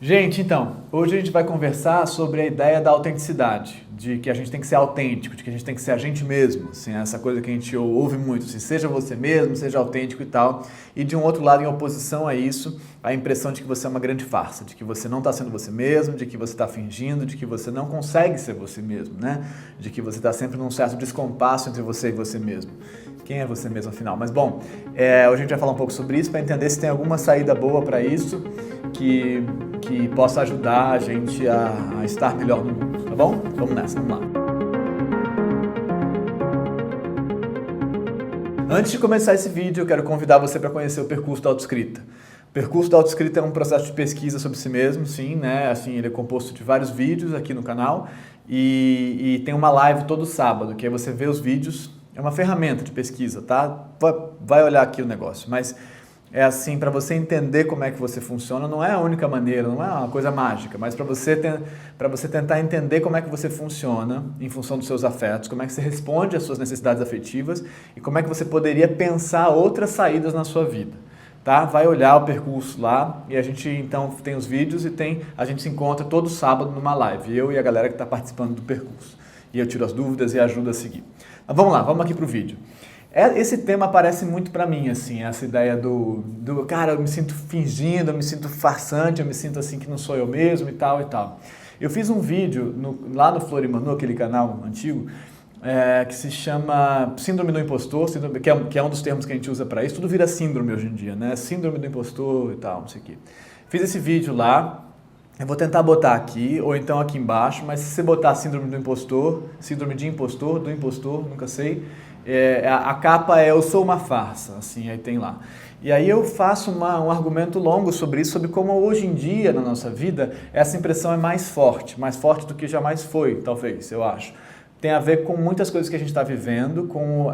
Gente, então, hoje a gente vai conversar sobre a ideia da autenticidade, de que a gente tem que ser autêntico, de que a gente tem que ser a gente mesmo, assim, essa coisa que a gente ouve muito, assim, seja você mesmo, seja autêntico e tal, e de um outro lado, em oposição a isso, a impressão de que você é uma grande farsa, de que você não está sendo você mesmo, de que você está fingindo, de que você não consegue ser você mesmo, né? De que você está sempre num certo descompasso entre você e você mesmo. Quem é você mesmo, afinal? Mas, bom, hoje a gente vai falar um pouco sobre isso para entender se tem alguma saída boa para isso que possa ajudar a gente a estar melhor no mundo, tá bom? Vamos nessa, vamos lá. Antes de começar esse vídeo, eu quero convidar você para conhecer o Percurso da Autoescrita. O Percurso da Autoescrita é um processo de pesquisa sobre si mesmo, sim, né? Assim, ele é composto de vários vídeos aqui no canal e tem uma live todo sábado, que aí você vê os vídeos. É uma ferramenta de pesquisa, tá? Vai olhar aqui o negócio, mas é assim, para você entender como é que você funciona, não é a única maneira, não é uma coisa mágica, mas para você tentar entender como é que você funciona em função dos seus afetos, como é que você responde às suas necessidades afetivas e como é que você poderia pensar outras saídas na sua vida. Tá? Vai olhar o percurso lá e a gente então tem os vídeos e a gente se encontra todo sábado numa live, eu e a galera que está participando do percurso. E eu tiro as dúvidas e ajudo a seguir. Mas vamos lá, vamos aqui pro vídeo. Esse tema aparece muito pra mim, assim, essa ideia do cara, eu me sinto fingindo, eu me sinto farsante, eu me sinto assim que não sou eu mesmo e tal e tal. Eu fiz um vídeo lá no Florimanu, aquele canal antigo, que se chama Síndrome do Impostor, que é um dos termos que a gente usa para isso. Tudo vira síndrome hoje em dia, né? Síndrome do impostor e tal, não sei o quê. Fiz esse vídeo lá. Eu vou tentar botar aqui, ou então aqui embaixo, mas se você botar síndrome do impostor, síndrome de impostor, do impostor, nunca sei, a capa é eu sou uma farsa, assim, aí tem lá. E aí eu faço um argumento longo sobre isso, sobre como hoje em dia na nossa vida essa impressão é mais forte do que jamais foi, talvez, eu acho. Tem a ver com muitas coisas que a gente está vivendo, com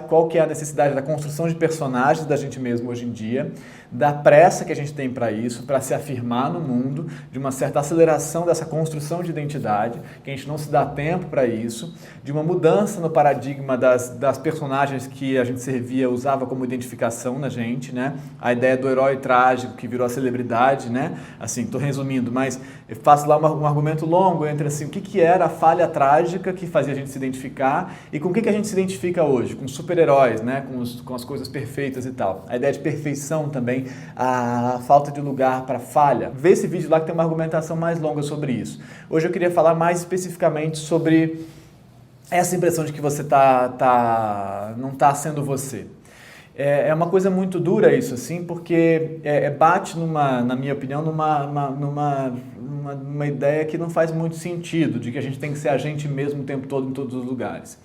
qual que é a necessidade da construção de personagens da gente mesmo hoje em dia, da pressa que a gente tem para isso, para se afirmar no mundo, de uma certa aceleração dessa construção de identidade, que a gente não se dá tempo para isso, de uma mudança no paradigma das personagens que a gente usava como identificação na gente, né? A ideia do herói trágico que virou a celebridade, né? Assim, estou resumindo, mas eu faço lá um argumento longo entre assim, o que era a falha trágica que fazia a gente se identificar e com o que a gente se identifica hoje, com super-heróis, né? Com as coisas perfeitas e tal. A ideia de perfeição também, a falta de lugar para falha. Vê esse vídeo lá que tem uma argumentação mais longa sobre isso. Hoje eu queria falar mais especificamente sobre essa impressão de que você não está sendo você. É uma coisa muito dura isso, assim, porque bate na minha opinião, numa ideia que não faz muito sentido, de que a gente tem que ser a gente mesmo o tempo todo em todos os lugares.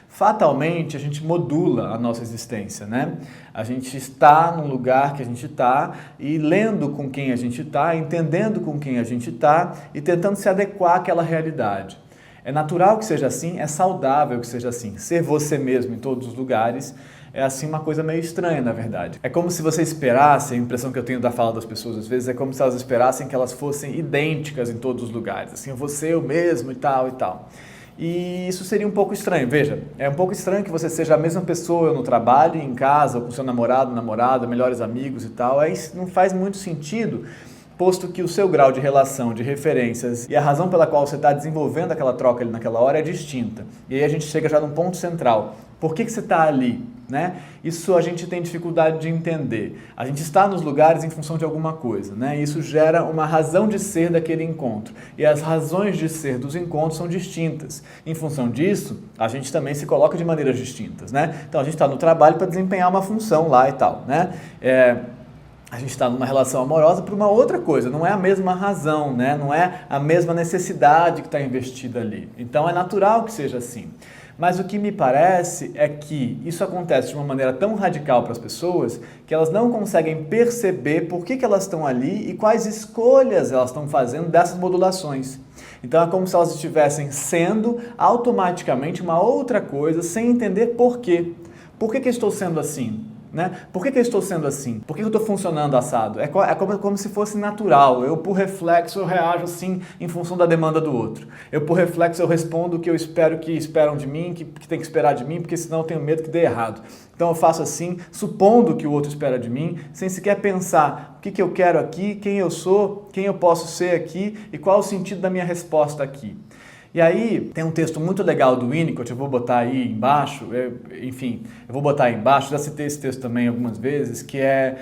Fatalmente, a gente modula a nossa existência, né? A gente está no lugar que a gente está e lendo com quem a gente está, entendendo com quem a gente está e tentando se adequar àquela realidade. É natural que seja assim, é saudável que seja assim. Ser você mesmo em todos os lugares é assim uma coisa meio estranha, na verdade. É como se você esperasse, a impressão que eu tenho da fala das pessoas às vezes, é como se elas esperassem que elas fossem idênticas em todos os lugares. Assim, eu vou ser eu mesmo e tal e tal. E isso seria um pouco estranho, veja, é um pouco estranho que você seja a mesma pessoa no trabalho, em casa, ou com seu namorado, namorada, melhores amigos e tal, aí não faz muito sentido, posto que o seu grau de relação, de referências e a razão pela qual você está desenvolvendo aquela troca ali naquela hora é distinta. E aí a gente chega já num ponto central. Por que você está ali? Né? Isso a gente tem dificuldade de entender. A gente está nos lugares em função de alguma coisa, né? Isso gera uma razão de ser daquele encontro. E as razões de ser dos encontros são distintas. Em função disso, a gente também se coloca de maneiras distintas, né? Então a gente está no trabalho para desempenhar uma função lá e tal, né? A gente está numa relação amorosa por uma outra coisa, não é a mesma razão, né? Não é a mesma necessidade que está investida ali. Então é natural que seja assim. Mas o que me parece é que isso acontece de uma maneira tão radical para as pessoas que elas não conseguem perceber por que elas estão ali e quais escolhas elas estão fazendo dessas modulações. Então é como se elas estivessem sendo automaticamente uma outra coisa sem entender por quê. Por que eu estou sendo assim? né? Por que eu estou sendo assim? Por que eu estou funcionando assado? É como se fosse natural. Eu, por reflexo, eu reajo assim em função da demanda do outro. Eu, por reflexo, eu respondo o que eu espero que esperam de mim, que tem que esperar de mim, porque senão eu tenho medo que dê errado. Então eu faço assim, supondo que o outro espera de mim, sem sequer pensar o que eu quero aqui, quem eu sou, quem eu posso ser aqui e qual o sentido da minha resposta aqui. E aí tem um texto muito legal do Winnicott, eu vou botar aí embaixo, eu vou botar aí embaixo, já citei esse texto também algumas vezes, que é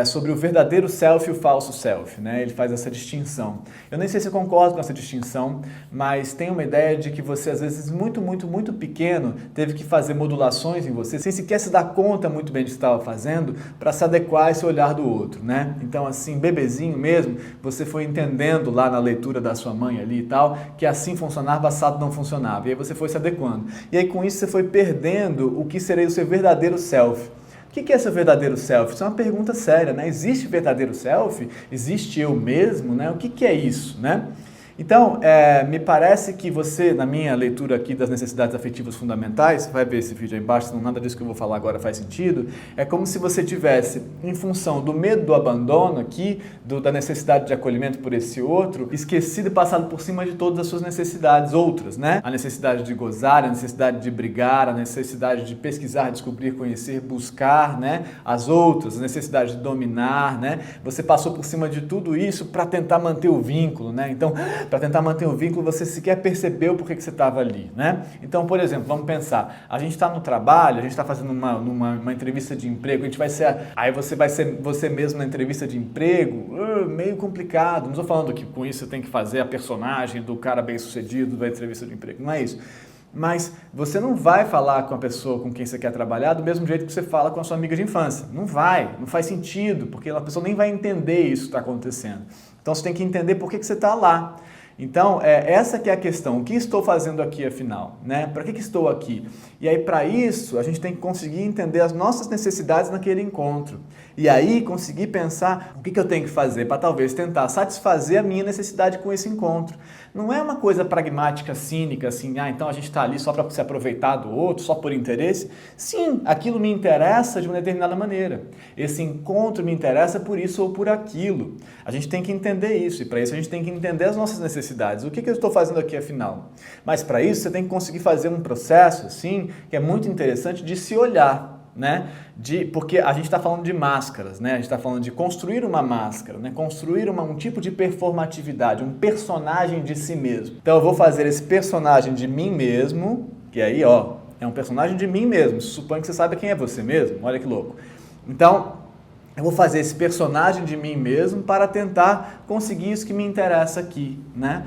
sobre o verdadeiro self e o falso self, né? Ele faz essa distinção. Eu nem sei se eu concordo com essa distinção, mas tem uma ideia de que você, às vezes, muito pequeno, teve que fazer modulações em você, sem sequer se dar conta muito bem do que estava fazendo, para se adequar a esse olhar do outro, né? Então, assim, bebezinho mesmo, você foi entendendo lá na leitura da sua mãe ali e tal, que assim funcionava, assado não funcionava. E aí você foi se adequando. E aí com isso você foi perdendo o que seria o seu verdadeiro self. O que é seu verdadeiro self? Isso é uma pergunta séria, né? Existe verdadeiro self? Existe eu mesmo, né? O que é isso, né? Então, me parece que você, na minha leitura aqui das necessidades afetivas fundamentais, você vai ver esse vídeo aí embaixo, senão nada disso que eu vou falar agora faz sentido, é como se você tivesse, em função do medo do abandono aqui, da necessidade de acolhimento por esse outro, esquecido e passado por cima de todas as suas necessidades outras, né? A necessidade de gozar, a necessidade de brigar, a necessidade de pesquisar, descobrir, conhecer, buscar, né? As outras, a necessidade de dominar, né? Você passou por cima de tudo isso para tentar manter o vínculo, né? Então, para tentar manter o vínculo, você sequer percebeu por que você estava ali, né? Então, por exemplo, vamos pensar, a gente está no trabalho, a gente está fazendo uma entrevista de emprego, aí você vai ser você mesmo na entrevista de emprego, meio complicado. Não estou falando que com isso você tem que fazer a personagem do cara bem-sucedido da entrevista de emprego, não é isso. Mas você não vai falar com a pessoa com quem você quer trabalhar do mesmo jeito que você fala com a sua amiga de infância. Não faz sentido, porque a pessoa nem vai entender isso que está acontecendo. Então você tem que entender por que você está lá. Então, essa que é a questão. O que estou fazendo aqui, afinal? Né? Para que estou aqui? E aí, para isso, a gente tem que conseguir entender as nossas necessidades naquele encontro. E aí, conseguir pensar o que eu tenho que fazer para talvez tentar satisfazer a minha necessidade com esse encontro. Não é uma coisa pragmática, cínica, assim, então a gente está ali só para se aproveitar do outro, só por interesse. Sim, aquilo me interessa de uma determinada maneira. Esse encontro me interessa por isso ou por aquilo. A gente tem que entender isso, e para isso a gente tem que entender as nossas necessidades. O que eu estou fazendo aqui, afinal? Mas para isso você tem que conseguir fazer um processo, assim, que é muito interessante de se olhar. Né? Porque a gente está falando de máscaras, né? A gente está falando de construir uma máscara, né? Construir um tipo de performatividade, um personagem de si mesmo. Então eu vou fazer esse personagem de mim mesmo, que aí é um personagem de mim mesmo. Suponho que você sabe quem é você mesmo, olha que louco. Então eu vou fazer esse personagem de mim mesmo para tentar conseguir isso que me interessa aqui, né?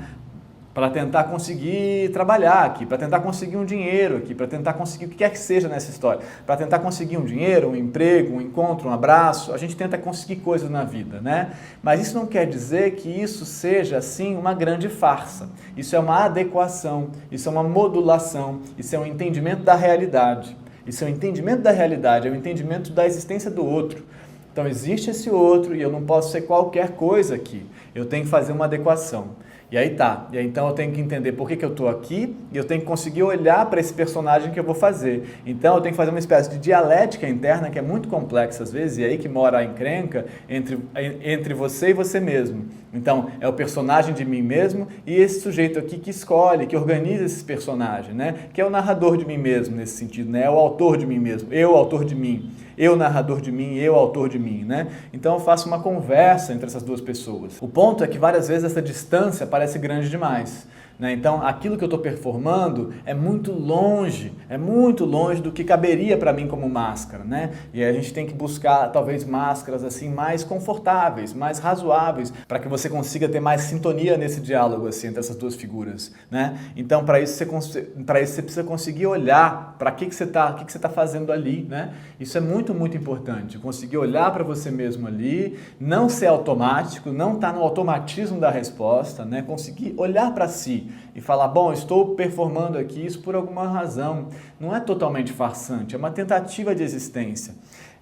Para tentar conseguir trabalhar aqui, para tentar conseguir um dinheiro aqui, para tentar conseguir o que quer que seja nessa história, para tentar conseguir um dinheiro, um emprego, um encontro, um abraço. A gente tenta conseguir coisas na vida, né? Mas isso não quer dizer que isso seja, assim, uma grande farsa. Isso é uma adequação, isso é uma modulação, isso é um entendimento da realidade. Isso é um entendimento da realidade, é um entendimento da existência do outro. Então existe esse outro e eu não posso ser qualquer coisa aqui. Eu tenho que fazer uma adequação. E aí tá, e aí então eu tenho que entender por que eu estou aqui e eu tenho que conseguir olhar para esse personagem que eu vou fazer. Então eu tenho que fazer uma espécie de dialética interna que é muito complexa às vezes, e é aí que mora a encrenca entre você e você mesmo. Então é o personagem de mim mesmo e esse sujeito aqui que escolhe, que organiza esse personagem, né? Que é o narrador de mim mesmo nesse sentido, né? É o autor de mim mesmo, eu autor de mim. Eu narrador de mim, eu autor de mim, né? Então eu faço uma conversa entre essas duas pessoas. O ponto é que várias vezes essa distância parece grande demais. Né? Então, aquilo que eu estou performando é muito longe do que caberia para mim como máscara, né? E a gente tem que buscar, talvez, máscaras assim mais confortáveis, mais razoáveis, para que você consiga ter mais sintonia nesse diálogo assim, entre essas duas figuras, né? Então, para isso você precisa conseguir olhar para o que você está fazendo ali, né? Isso é muito importante, conseguir olhar para você mesmo ali, não ser automático, não estar no automatismo da resposta, né? Conseguir olhar para si e falar, bom, estou performando aqui isso por alguma razão. Não é totalmente farsante, é uma tentativa de existência.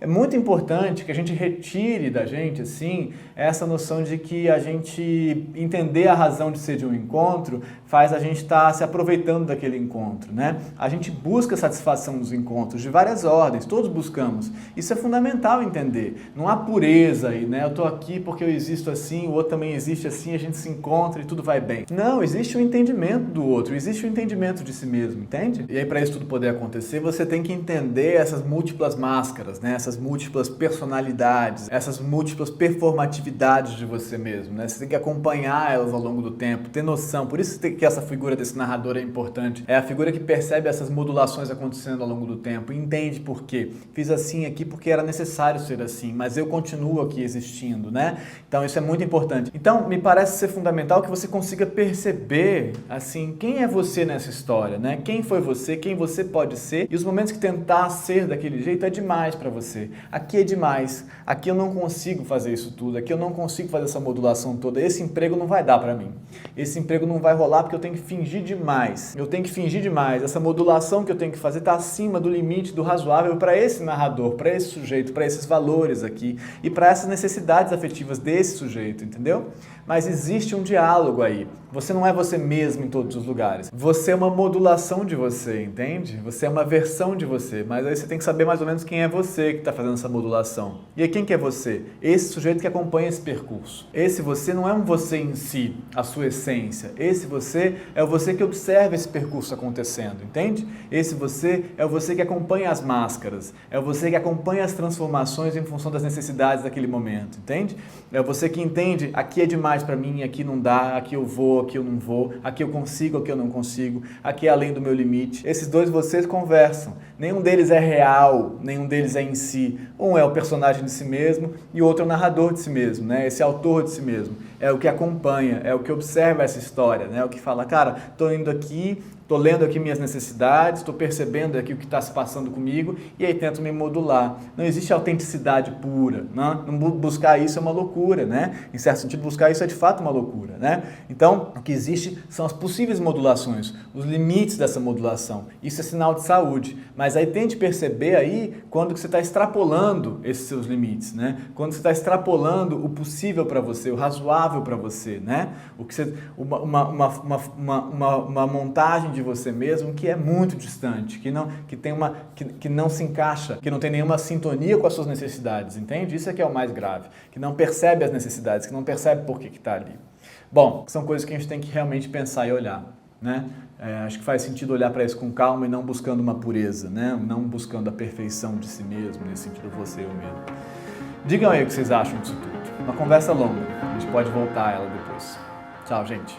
É muito importante que a gente retire da gente, assim, essa noção de que a gente entender a razão de ser de um encontro faz a gente estar se aproveitando daquele encontro, né? A gente busca satisfação nos encontros de várias ordens, todos buscamos. Isso é fundamental entender. Não há pureza aí, né? Eu tô aqui porque eu existo assim, o outro também existe assim, a gente se encontra e tudo vai bem. Não, existe o entendimento do outro, existe o entendimento de si mesmo, entende? E aí para isso tudo poder acontecer, você tem que entender essas múltiplas máscaras, né? Essas múltiplas personalidades, essas múltiplas performatividades de você mesmo, né? Você tem que acompanhar elas ao longo do tempo, ter noção. Por isso que essa figura desse narrador é importante. É a figura que percebe essas modulações acontecendo ao longo do tempo, entende por quê. Fiz assim aqui porque era necessário ser assim, mas eu continuo aqui existindo, né? Então isso é muito importante. Então me parece ser fundamental que você consiga perceber, assim, quem é você nessa história, né? Quem foi você, quem você pode ser, e os momentos que tentar ser daquele jeito é demais para você. Aqui é demais, aqui eu não consigo fazer isso tudo, aqui eu não consigo fazer essa modulação toda, esse emprego não vai dar para mim. Esse emprego não vai rolar porque eu tenho que fingir demais. Eu tenho que fingir demais. Essa modulação que eu tenho que fazer está acima do limite do razoável para esse narrador, para esse sujeito, para esses valores aqui e para essas necessidades afetivas desse sujeito, entendeu? Mas existe um diálogo aí. Você não é você mesmo em todos os lugares. Você é uma modulação de você, entende? Você é uma versão de você, mas aí você tem que saber mais ou menos quem é você que está fazendo essa modulação. E aí quem que é você? Esse sujeito que acompanha esse percurso. Esse você não é um você em si, a sua essência. Esse você é o você que observa esse percurso acontecendo, entende? Esse você é o você que acompanha as máscaras. É o você que acompanha as transformações em função das necessidades daquele momento, entende? É o você que entende, aqui é demais para mim, aqui não dá, aqui eu vou, aqui eu não vou, aqui eu consigo, aqui eu não consigo, aqui é além do meu limite. Esses dois vocês conversam. Nenhum deles é real, nenhum deles é em si. Um é o personagem de si mesmo e o outro é o narrador de si mesmo, né? Esse autor de si mesmo. É o que acompanha, é o que observa essa história, né? É o que fala, cara, tô indo aqui, tô lendo aqui minhas necessidades, tô percebendo aqui o que está se passando comigo e aí tento me modular. Não existe autenticidade pura, né? Não buscar isso é uma loucura, né? Em certo sentido, buscar isso é de fato uma loucura, né? Então, o que existe são as possíveis modulações, os limites dessa modulação. Isso é sinal de saúde. Mas aí tente perceber aí quando que você está extrapolando esses seus limites, né? Quando você está extrapolando o possível para você, o razoável para você, né? O que você, uma montagem de você mesmo que é muito distante, que não se encaixa, que não tem nenhuma sintonia com as suas necessidades, entende? Isso é que é o mais grave, que não percebe as necessidades, que não percebe por que está ali. Bom, são coisas que a gente tem que realmente pensar e olhar, né? Acho que faz sentido olhar para isso com calma e não buscando uma pureza, né? Não buscando a perfeição de si mesmo, nesse sentido você eu mesmo. Digam aí o que vocês acham disso tudo. Uma conversa longa, a gente pode voltar a ela depois. Tchau, gente.